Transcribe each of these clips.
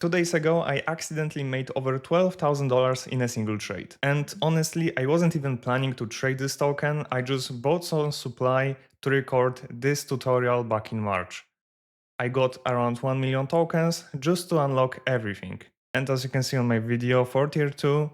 2 days ago, I accidentally made over $12,000 in a single trade. And honestly, I wasn't even planning to trade this token, I just bought some supply to record this tutorial back in March. I got around 1 million tokens just to unlock everything. And as you can see on my video for tier 2,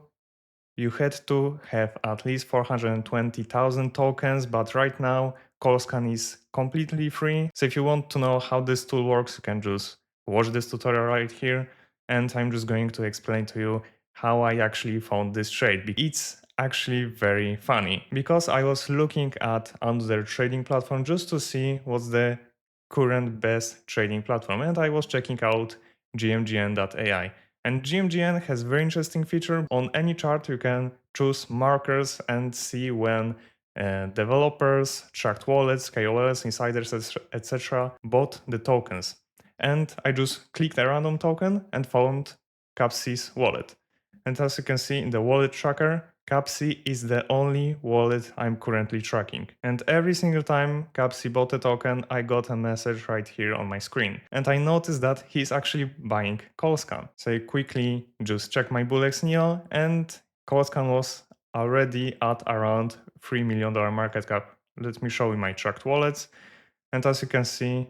you had to have at least 420,000 tokens, but right now Kolscan is completely free. So if you want to know how this tool works, you can just watch this tutorial right here. And I'm just going to explain to you how I actually found this trade. It's actually very funny because I was looking at another trading platform just to see what's the current best trading platform. And I was checking out gmgn.ai. And gmgn has very interesting feature. On any chart you can choose markers and see when developers, tracked wallets, KOLs, insiders, etc. bought the tokens. And I just clicked a random token and found Capsi's wallet. And as you can see in the wallet tracker, Capsi is the only wallet I'm currently tracking. And every single time Capsi bought a token, I got a message right here on my screen. And I noticed that he's actually buying Kolscan. So I quickly just checked my BullX Neo, and Kolscan was already at around $3 million market cap. Let me show you my tracked wallets. And as you can see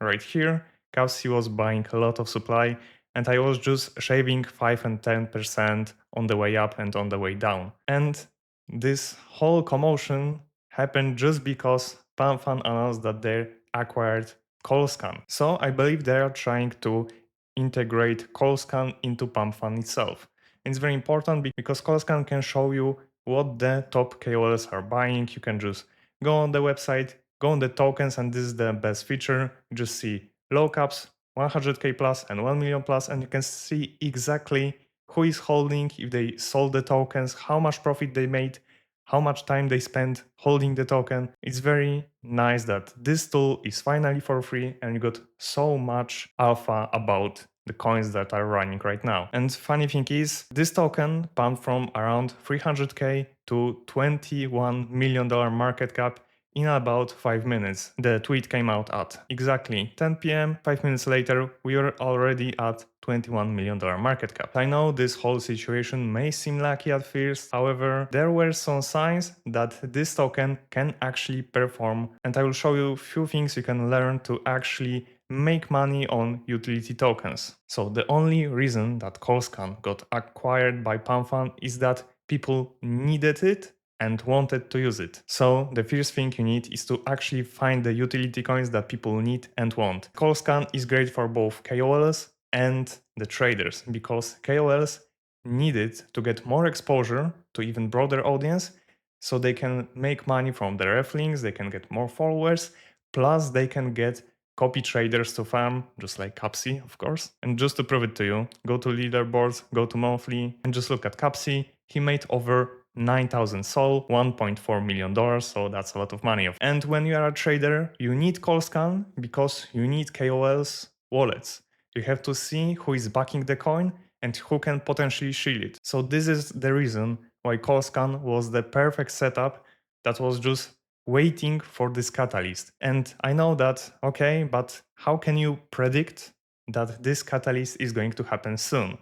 right here, Capsi was buying a lot of supply, and I was just shaving 5 and 10% on the way up and on the way down. And this whole commotion happened just because PanFan announced that they acquired Kolscan. So I believe they are trying to integrate Kolscan into PanFan itself. And it's very important because Kolscan can show you what the top KOLs are buying. You can just go on the website, go on the tokens, and this is the best feature. You just see low caps, 100k plus and 1 million plus, and you can see exactly who is holding, if they sold the tokens, how much profit they made, how much time they spent holding the token. It's very nice that this tool is finally for free and you got so much alpha about the coins that are running right now. And funny thing is, this token pumped from around 300k to $21 million market cap in about 5 minutes. The tweet came out at exactly 10 p.m. 5 minutes later, we were already at $21 million market cap. I know this whole situation may seem lucky at first, however, there were some signs that this token can actually perform, and I will show you a few things you can learn to actually make money on utility tokens. So the only reason that Kolscan got acquired by PanFan is that people needed it and wanted to use it. So the first thing you need is to actually find the utility coins that people need and want. Kolscan is great for both KOLs and the traders because KOLs need it to get more exposure to even broader audience so they can make money from their ref links, they can get more followers, plus they can get copy traders to farm, just like Capsi, of course. And just to prove it to you, go to leaderboards, go to monthly, and just look at Capsi. He made over 9,000 SOL, $1.4 million, so that's a lot of money. And when you are a trader, you need Kolscan because you need KOLs wallets. You have to see who is backing the coin and who can potentially shield it. So this is the reason why Kolscan was the perfect setup that was just waiting for this catalyst. And I know that, okay, but how can you predict that this catalyst is going to happen soon?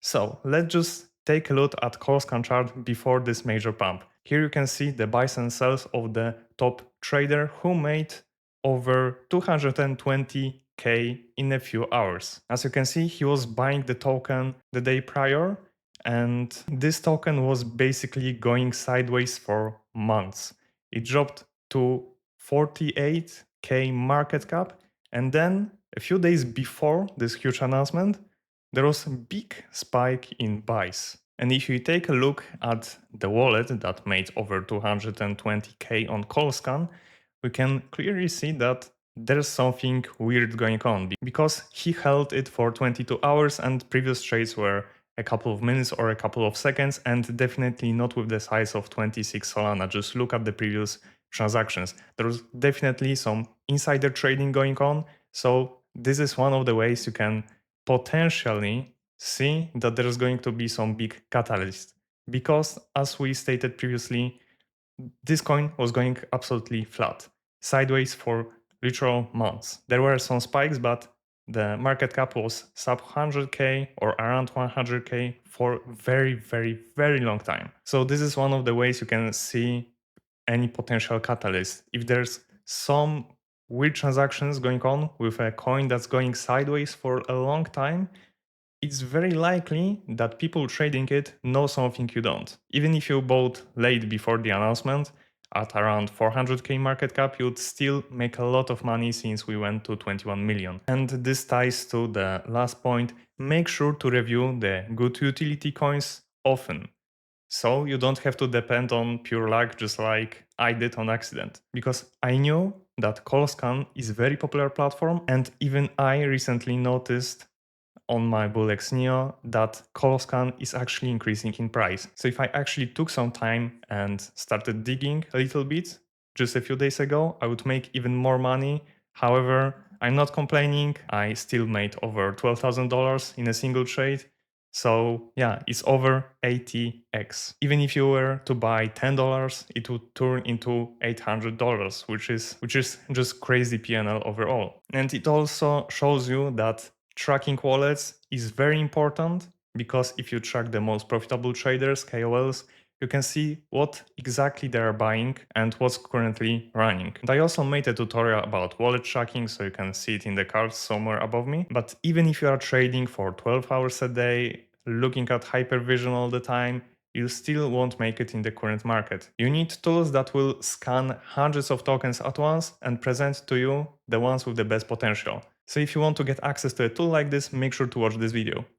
So let's just take a look at Kolscan chart before this major pump. Here you can see the buys and sells of the top trader who made over 220k in a few hours. As you can see, he was buying the token the day prior, and this token was basically going sideways for months. It dropped to 48k market cap, and then a few days before this huge announcement, there was a big spike in buys. And if you take a look at the wallet that made over 220k on Kolscan, we can clearly see that there's something weird going on because he held it for 22 hours and previous trades were a couple of minutes or a couple of seconds, and definitely not with the size of 26 Solana. Just look at the previous transactions. There was definitely some insider trading going on. So this is one of the ways you can potentially see that there's going to be some big catalyst, because as we stated previously, this coin was going absolutely flat, sideways for literal months. There were some spikes, but the market cap was sub 100k or around 100k for very, very, very long time. So this is one of the ways you can see any potential catalyst. If there's some weird transactions going on with a coin that's going sideways for a long time, it's very likely that people trading it know something you don't. Even if you bought late before the announcement, at around 400k market cap, you'd still make a lot of money since we went to 21 million. And this ties to the last point, make sure to review the good utility coins often. So you don't have to depend on pure luck just like I did on accident. Because I knew that Kolscan is a very popular platform, and even I recently noticed on my BullX Neo that Kolscan is actually increasing in price. So if I actually took some time and started digging a little bit just a few days ago, I would make even more money. However, I'm not complaining. I still made over $12,000 in a single trade. So yeah, it's over 80x. Even if you were to buy $10, it would turn into $800, which is just crazy PNL overall. And it also shows you that tracking wallets is very important, because if you track the most profitable traders, KOLs, you can see what exactly they are buying and what's currently running. And I also made a tutorial about wallet tracking, so you can see it in the cards somewhere above me. But even if you are trading for 12 hours a day, looking at hypervision all the time, you still won't make it in the current market. You need tools that will scan hundreds of tokens at once and present to you the ones with the best potential. So if you want to get access to a tool like this, make sure to watch this video.